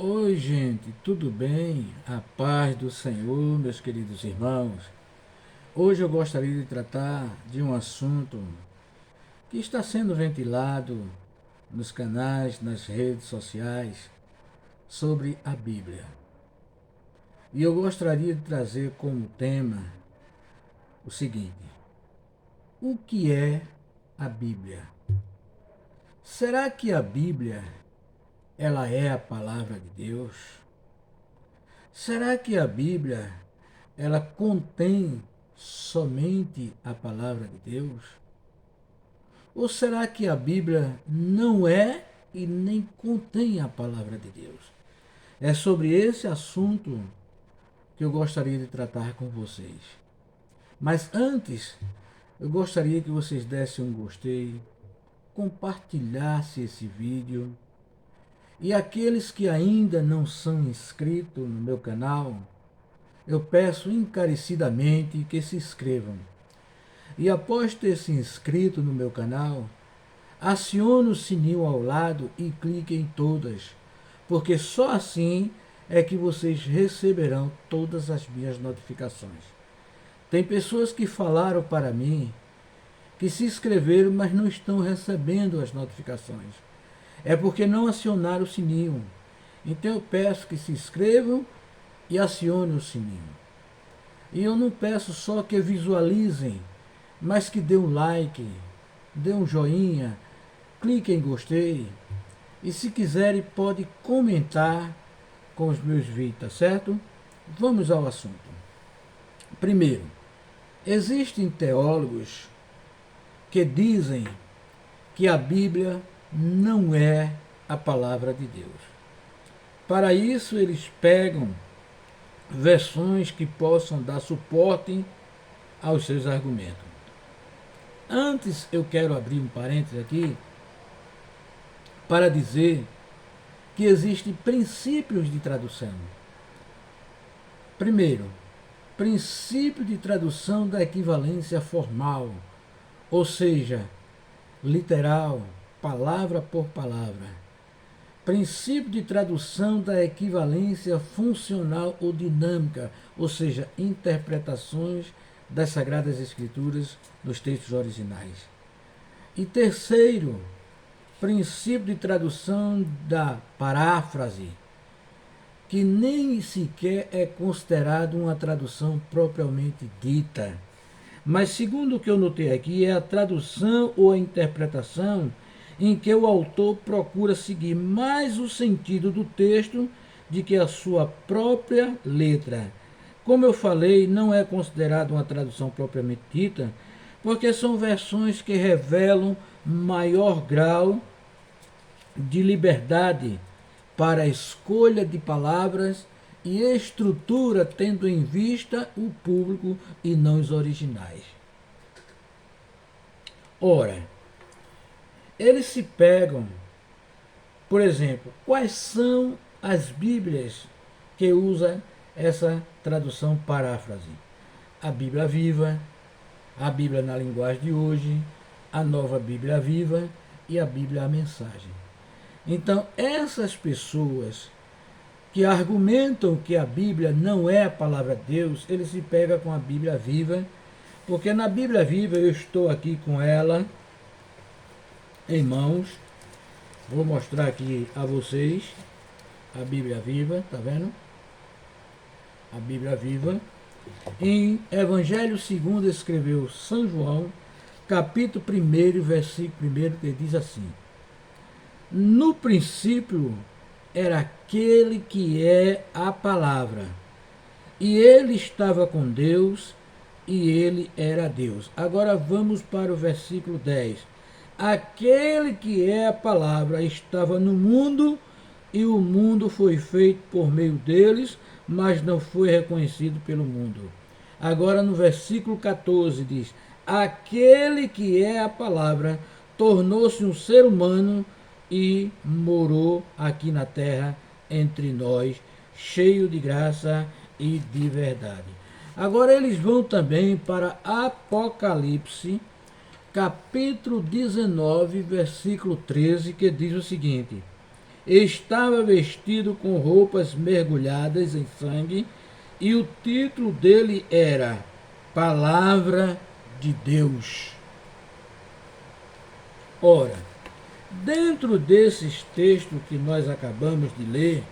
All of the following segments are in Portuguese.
Oi, gente, tudo bem? A paz do Senhor, meus queridos irmãos. Hoje eu gostaria de tratar de um assunto que está sendo ventilado nos canais, nas redes sociais, sobre a Bíblia. E eu gostaria de trazer como tema o seguinte: o que é a Bíblia? Será que a Bíblia ela é a palavra de Deus? Será que a Bíblia ela contém somente a palavra de Deus? Ou será que a Bíblia não é e nem contém a palavra de Deus? É sobre esse assunto que eu gostaria de tratar com vocês. Mas antes, eu gostaria que vocês dessem um gostei, compartilhassem esse vídeo. E aqueles que ainda não são inscritos no meu canal, eu peço encarecidamente que se inscrevam. E após ter se inscrito no meu canal, acione o sininho ao lado e clique em todas, porque só assim é que vocês receberão todas as minhas notificações. Tem pessoas que falaram para mim que se inscreveram, mas não estão recebendo as notificações. É porque não acionaram o sininho. Então eu peço que se inscrevam e acionem o sininho. E eu não peço só que visualizem, mas que dê um like, dê um joinha, clique em gostei. E se quiserem, pode comentar com os meus vídeos, tá certo? Vamos ao assunto. Primeiro, existem teólogos que dizem que a Bíblia não é a palavra de Deus. Para isso, eles pegam versões que possam dar suporte aos seus argumentos. Antes, eu quero abrir um parênteses aqui para dizer que existem princípios de tradução. Primeiro, princípio de tradução da equivalência formal, ou seja, literal, palavra por palavra. Princípio de tradução da equivalência funcional ou dinâmica, ou seja, interpretações das Sagradas Escrituras nos textos originais. E terceiro, princípio de tradução da paráfrase, que nem sequer é considerado uma tradução propriamente dita. Mas segundo o que eu notei aqui, é a tradução ou a interpretação em que o autor procura seguir mais o sentido do texto do que a sua própria letra. Como eu falei, não é considerado uma tradução propriamente dita, porque são versões que revelam maior grau de liberdade para a escolha de palavras e estrutura, tendo em vista o público e não os originais. Ora, eles se pegam, por exemplo, quais são as Bíblias que usam essa tradução paráfrase? A Bíblia Viva, a Bíblia na linguagem de hoje, a Nova Bíblia Viva e a Bíblia a Mensagem. Então, essas pessoas que argumentam que a Bíblia não é a palavra de Deus, eles se pegam com a Bíblia Viva, porque na Bíblia Viva eu estou aqui com ela em mãos. Vou mostrar aqui a vocês a Bíblia Viva, tá vendo? A Bíblia Viva. Em Evangelho segundo escreveu São João, capítulo 1, versículo 1, que diz assim: no princípio era aquele que é a palavra, e ele estava com Deus, e ele era Deus. Agora vamos para o versículo 10. Aquele que é a palavra estava no mundo, e o mundo foi feito por meio deles, mas não foi reconhecido pelo mundo. Agora no versículo 14 diz: aquele que é a palavra tornou-se um ser humano e morou aqui na terra entre nós, cheio de graça e de verdade. Agora eles vão também para Apocalipse, capítulo 19, versículo 13, que diz o seguinte: estava vestido com roupas mergulhadas em sangue, e o título dele era Palavra de Deus. Ora, dentro desses textos que nós acabamos de ler,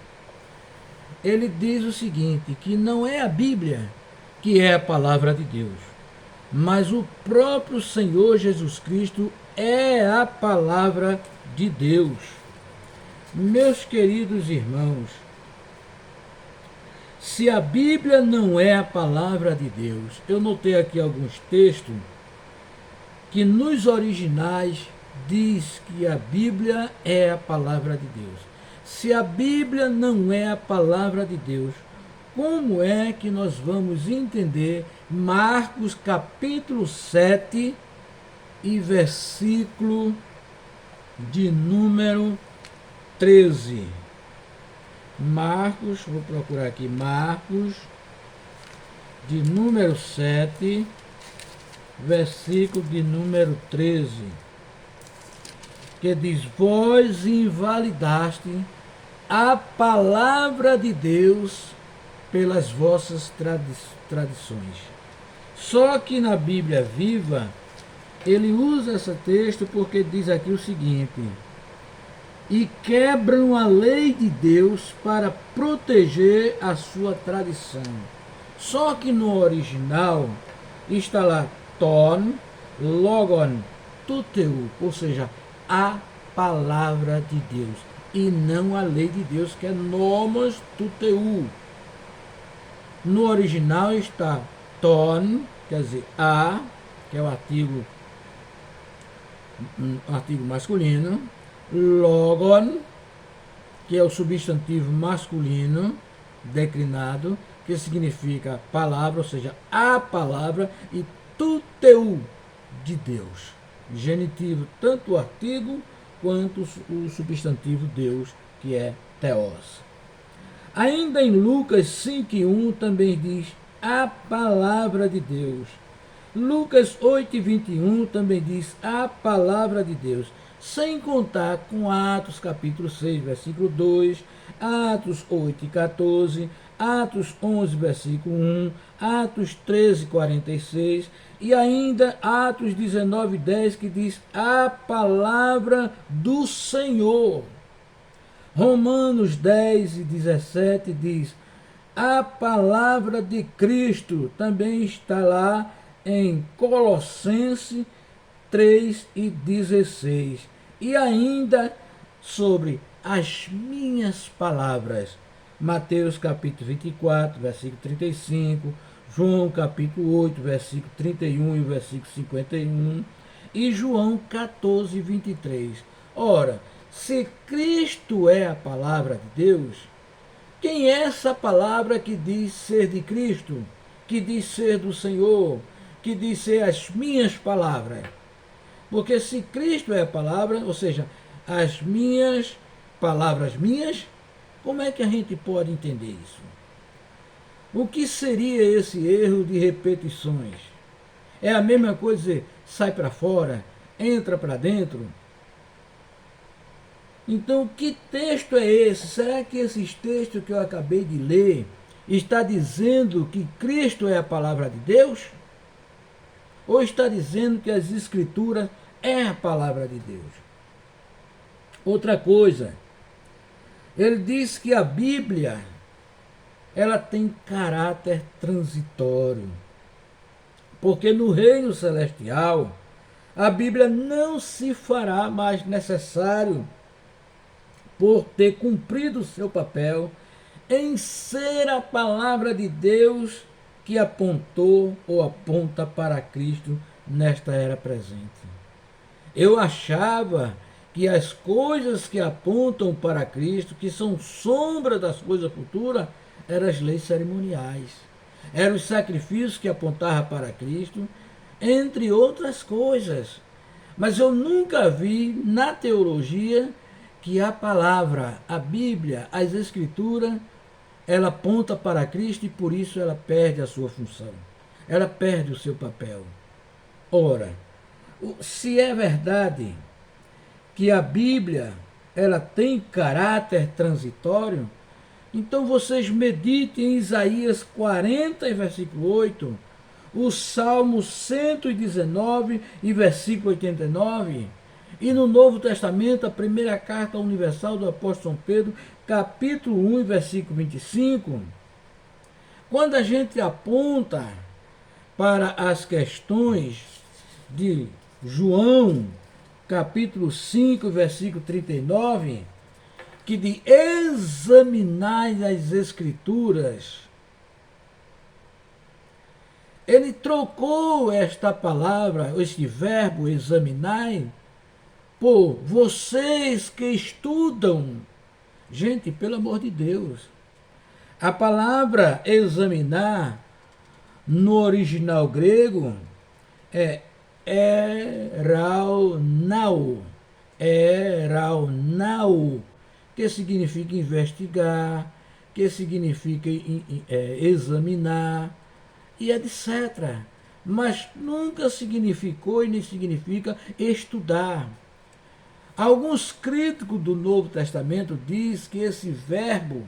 ele diz o seguinte, que não é a Bíblia que é a palavra de Deus, mas o próprio Senhor Jesus Cristo é a palavra de Deus. Meus queridos irmãos, se a Bíblia não é a palavra de Deus, eu notei aqui alguns textos que nos originais diz que a Bíblia é a palavra de Deus. Se a Bíblia não é a palavra de Deus, como é que nós vamos entender Marcos capítulo 7 e versículo de número 13? Marcos, vou procurar aqui, Marcos, de número 7, versículo de número 13, que diz, vós invalidaste a palavra de Deus pelas vossas tradições. Só que na Bíblia Viva, ele usa esse texto porque diz aqui o seguinte, e quebram a lei de Deus para proteger a sua tradição. Só que no original está lá ton, logon, tuteu, ou seja, a palavra de Deus, e não a lei de Deus, que é nomos tuteu. No original está ton, quer dizer, a, que é o artigo masculino, logon, que é o substantivo masculino declinado, que significa palavra, ou seja, a palavra, e tuteu, de Deus. Genitivo, tanto o artigo quanto o substantivo Deus, que é theos. Ainda em Lucas 5:1 também diz a palavra de Deus. Lucas 8:21 também diz a palavra de Deus, sem contar com Atos capítulo 6, versículo 2, Atos 8:14, Atos 11, versículo 1, Atos 13:46 e ainda Atos 19:10, que diz a palavra do Senhor. Romanos 10:17 diz a palavra de Cristo, também está lá em Colossenses 3:16. E ainda sobre as minhas palavras, Mateus capítulo 24, versículo 35, João capítulo 8, versículo 31 e versículo 51, e João 14:23. Ora, se Cristo é a palavra de Deus, quem é essa palavra que diz ser de Cristo, que diz ser do Senhor, que diz ser as minhas palavras? Porque se Cristo é a palavra, ou seja, as minhas palavras minhas, como é que a gente pode entender isso? O que seria esse erro de repetições? É a mesma coisa dizer, sai para fora, entra para dentro? Então, que texto é esse? Será que esses textos que eu acabei de ler está dizendo que Cristo é a palavra de Deus? Ou está dizendo que as Escrituras é a palavra de Deus? Outra coisa, ele diz que a Bíblia ela tem caráter transitório, porque no reino celestial a Bíblia não se fará mais necessário por ter cumprido o seu papel em ser a palavra de Deus que apontou ou aponta para Cristo nesta era presente. Eu achava que as coisas que apontam para Cristo, que são sombra das coisas futuras, eram as leis cerimoniais, eram os sacrifícios que apontavam para Cristo, entre outras coisas. Mas eu nunca vi na teologia que a palavra, a Bíblia, as Escrituras, ela aponta para Cristo e por isso ela perde a sua função. Ela perde o seu papel. Ora, se é verdade que a Bíblia ela tem caráter transitório, então vocês meditem em Isaías 40, versículo 8, o Salmo 119, e versículo 89, e no Novo Testamento, a primeira carta universal do apóstolo São Pedro, capítulo 1, versículo 25. Quando a gente aponta para as questões de João, capítulo 5, versículo 39, que de examinar as Escrituras, ele trocou esta palavra, este verbo examinar, por vocês que estudam. Gente, pelo amor de Deus, a palavra examinar no original grego é eraunau, que significa investigar, que significa examinar e etc. Mas nunca significou e nem significa estudar. Alguns críticos do Novo Testamento dizem que esse verbo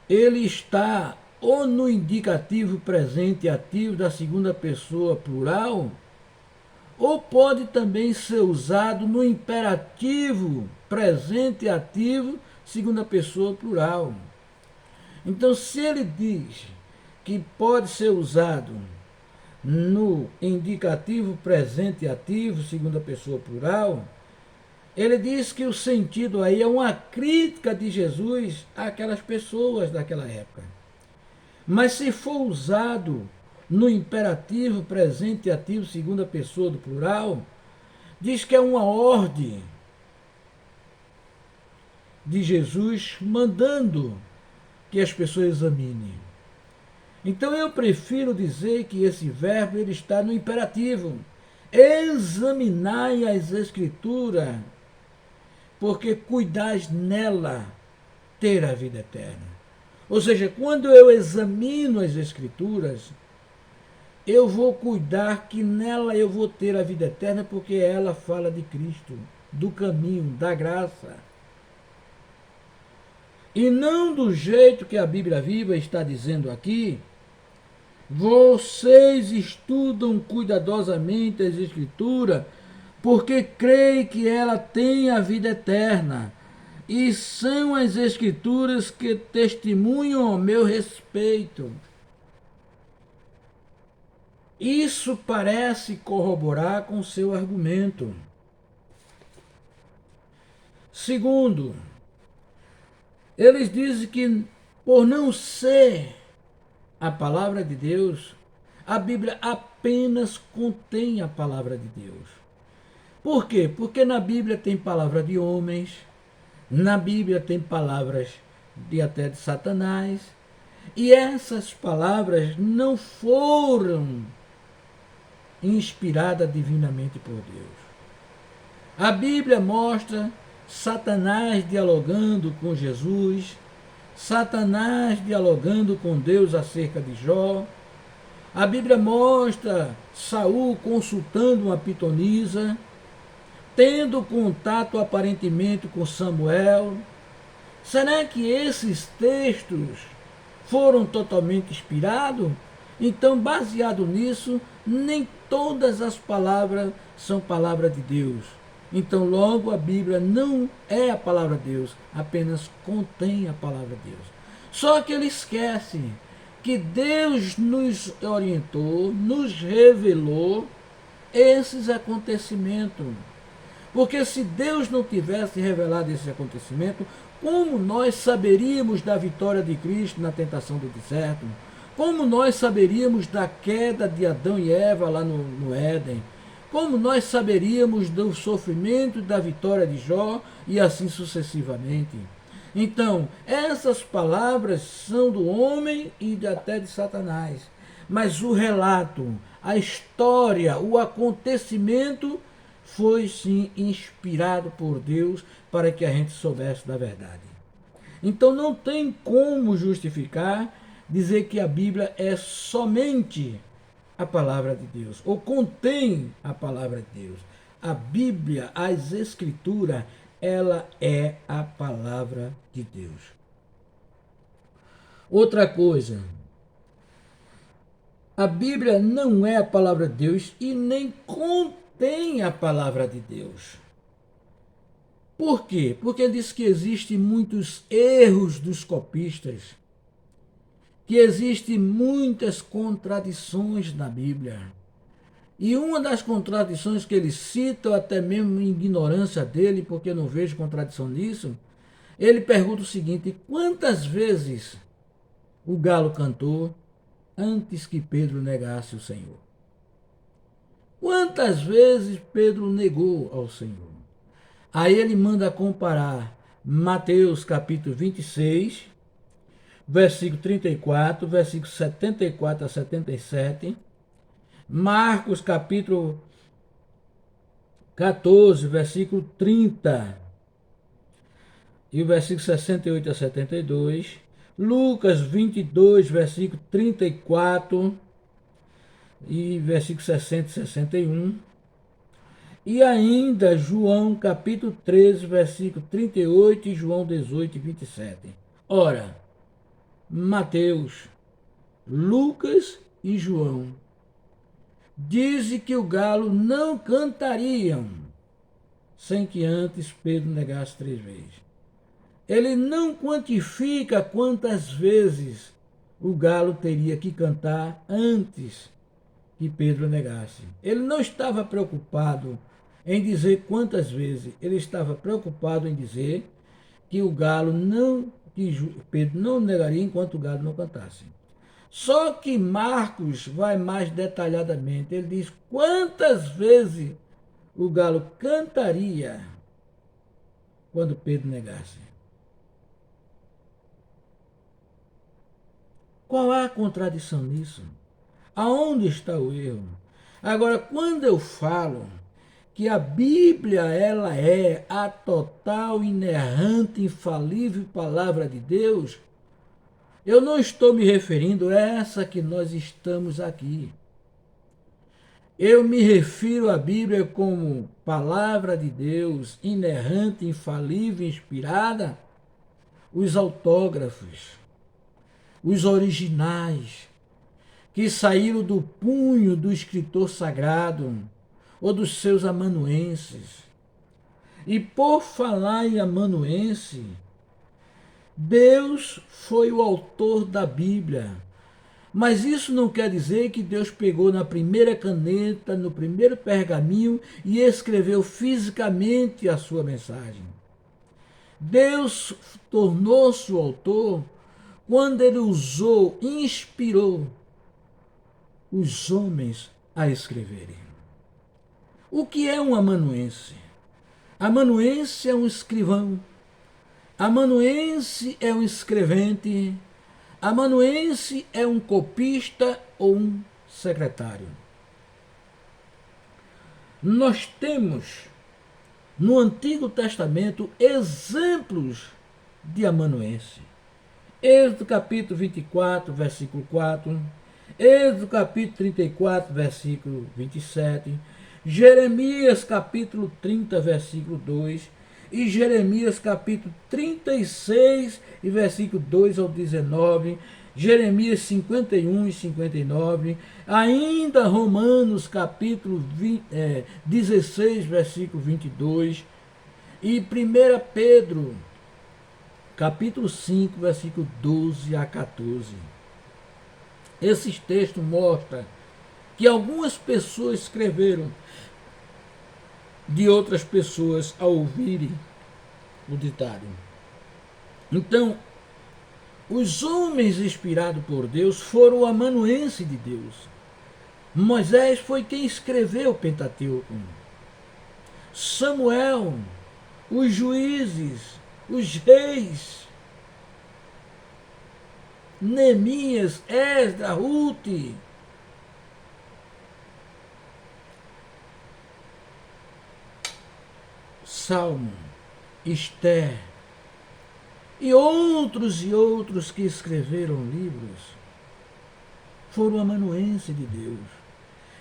ele está ou no indicativo presente ativo da segunda pessoa plural, ou pode também ser usado no imperativo presente ativo segunda pessoa plural. Então, se ele diz que pode ser usado no indicativo presente ativo segunda pessoa plural, ele diz que o sentido aí é uma crítica de Jesus àquelas pessoas daquela época. Mas se for usado no imperativo presente ativo segunda pessoa do plural, diz que é uma ordem de Jesus mandando que as pessoas examinem. Então eu prefiro dizer que esse verbo ele está no imperativo. Examinai as Escrituras, porque cuidais nela ter a vida eterna. Ou seja, quando eu examino as Escrituras, eu vou cuidar que nela eu vou ter a vida eterna, porque ela fala de Cristo, do caminho, da graça. E não do jeito que a Bíblia Viva está dizendo aqui, vocês estudam cuidadosamente as Escrituras, porque creem que ela tem a vida eterna. E são as Escrituras que testemunham ao meu respeito. Isso parece corroborar com seu argumento. Segundo, eles dizem que por não ser a palavra de Deus, a Bíblia apenas contém a palavra de Deus. Por quê? Porque na Bíblia tem palavra de homens, na Bíblia tem palavras até de Satanás, e essas palavras não foram inspiradas divinamente por Deus. A Bíblia mostra Satanás dialogando com Jesus, Satanás dialogando com Deus acerca de Jó. A Bíblia mostra Saul consultando uma pitonisa, tendo contato aparentemente com Samuel. Será que esses textos foram totalmente inspirados? Então, baseado nisso, nem todas as palavras são palavra de Deus. Então, logo, a Bíblia não é a palavra de Deus, apenas contém a palavra de Deus. Só que ele esquece que Deus nos orientou, nos revelou esses acontecimentos. Porque se Deus não tivesse revelado esse acontecimento, como nós saberíamos da vitória de Cristo na tentação do deserto? Como nós saberíamos da queda de Adão e Eva lá no Éden? Como nós saberíamos do sofrimento e da vitória de Jó e assim sucessivamente? Então, essas palavras são do homem e até de Satanás. Mas o relato, a história, o acontecimento foi sim inspirado por Deus para que a gente soubesse da verdade. Então não tem como justificar dizer que a Bíblia é somente a palavra de Deus, ou contém a palavra de Deus. a Bíblia, as Escrituras, ela é a palavra de Deus. Outra coisa, a Bíblia não é a palavra de Deus e nem contém a palavra de Deus. Por quê? Porque diz que existem muitos erros dos copistas, que existem muitas contradições na Bíblia. E uma das contradições que ele cita, até mesmo em ignorância dele, porque eu não vejo contradição nisso, ele pergunta o seguinte: quantas vezes o galo cantou antes que Pedro negasse o Senhor? Quantas vezes Pedro negou ao Senhor? Aí ele manda comparar Mateus capítulo 26, versículo 34, versículo 74 a 77, Marcos capítulo 14, versículo 30 e o versículo 68 a 72, Lucas 22, versículo 34 e versículo 60 e 61, e ainda João capítulo 13, versículo 38 e João 18 e 27. Ora, Mateus, Lucas e João dizem que o galo não cantariam sem que antes Pedro negasse 3 vezes. Ele não quantifica quantas vezes o galo teria que cantar antes que Pedro negasse. Ele não estava preocupado em dizer quantas vezes, ele estava preocupado em dizer que o galo não, que Pedro não negaria enquanto o galo não cantasse. Só que Marcos vai mais detalhadamente. Ele diz quantas vezes o galo cantaria quando Pedro negasse. Qual é a contradição nisso? Aonde está o erro? Agora, quando eu falo que a Bíblia ela é a total, inerrante, infalível palavra de Deus, eu não estou me referindo a essa que nós estamos aqui. Eu me refiro à Bíblia como palavra de Deus, inerrante, infalível, inspirada, os autógrafos, os originais, que saíram do punho do escritor sagrado ou dos seus amanuenses. E por falar em amanuense, Deus foi o autor da Bíblia. Mas isso não quer dizer que Deus pegou na primeira caneta, no primeiro pergaminho e escreveu fisicamente a sua mensagem. Deus tornou-se o autor quando ele usou, inspirou os homens a escreverem. O que é um amanuense? Amanuense é um escrivão. Amanuense é um escrevente. Amanuense é um copista ou um secretário. Nós temos no Antigo Testamento exemplos de amanuense. Êxodo capítulo 24, versículo 4, Êxodo capítulo 34, versículo 27, Jeremias capítulo 30, versículo 2, e Jeremias capítulo 36 e versículo 2 ao 19, Jeremias 51 e 59, ainda Romanos capítulo 16, versículo 22, e 1 Pedro capítulo 5, versículo 12 a 14. Esses textos mostram que algumas pessoas escreveram de outras pessoas ao ouvirem o ditado. Então, os homens inspirados por Deus foram o amanuense de Deus. Moisés foi quem escreveu o Pentateuco. Samuel, os juízes, os reis, Neemias, Esdras, Ruth, Salmo, Esther e outros que escreveram livros foram amanuenses de Deus.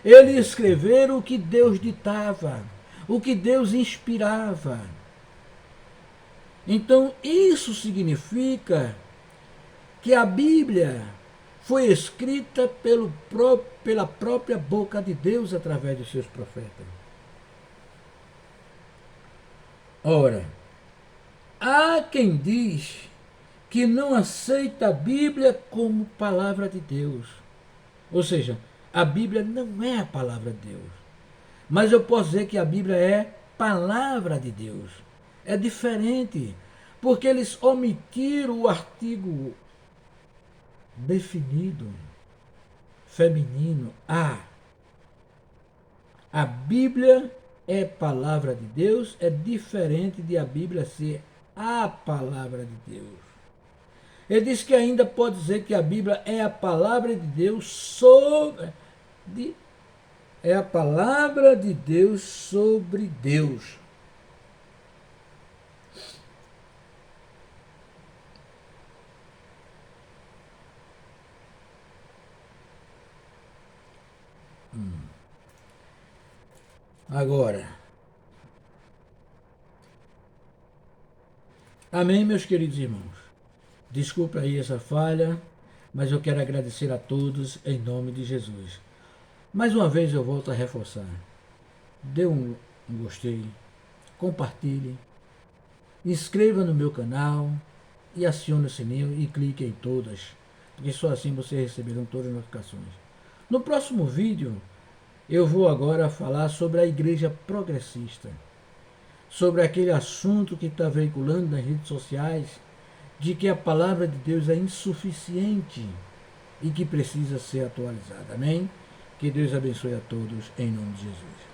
Eles escreveram o que Deus ditava, o que Deus inspirava. Então, isso significa que a Bíblia foi escrita pela própria boca de Deus através de seus profetas. Ora, há quem diz que não aceita a Bíblia como palavra de Deus. Ou seja, a Bíblia não é a palavra de Deus. Mas eu posso dizer que a Bíblia é palavra de Deus. É diferente, porque eles omitiram o artigo definido, feminino, a. A Bíblia é palavra de Deus, é diferente de a Bíblia ser a palavra de Deus. Ele diz que ainda pode dizer que a Bíblia é a palavra de Deus é a palavra de Deus sobre Deus. Agora, amém, meus queridos irmãos. Desculpe aí essa falha, mas eu quero agradecer a todos em nome de Jesus. Mais uma vez eu volto a reforçar. Dê um gostei, compartilhe, inscreva no meu canal e acione o sininho e clique em todas, porque só assim vocês receberão todas as notificações. No próximo vídeo, eu vou agora falar sobre a igreja progressista, sobre aquele assunto que está veiculando nas redes sociais, de que a palavra de Deus é insuficiente e que precisa ser atualizada. Amém? Que Deus abençoe a todos em nome de Jesus.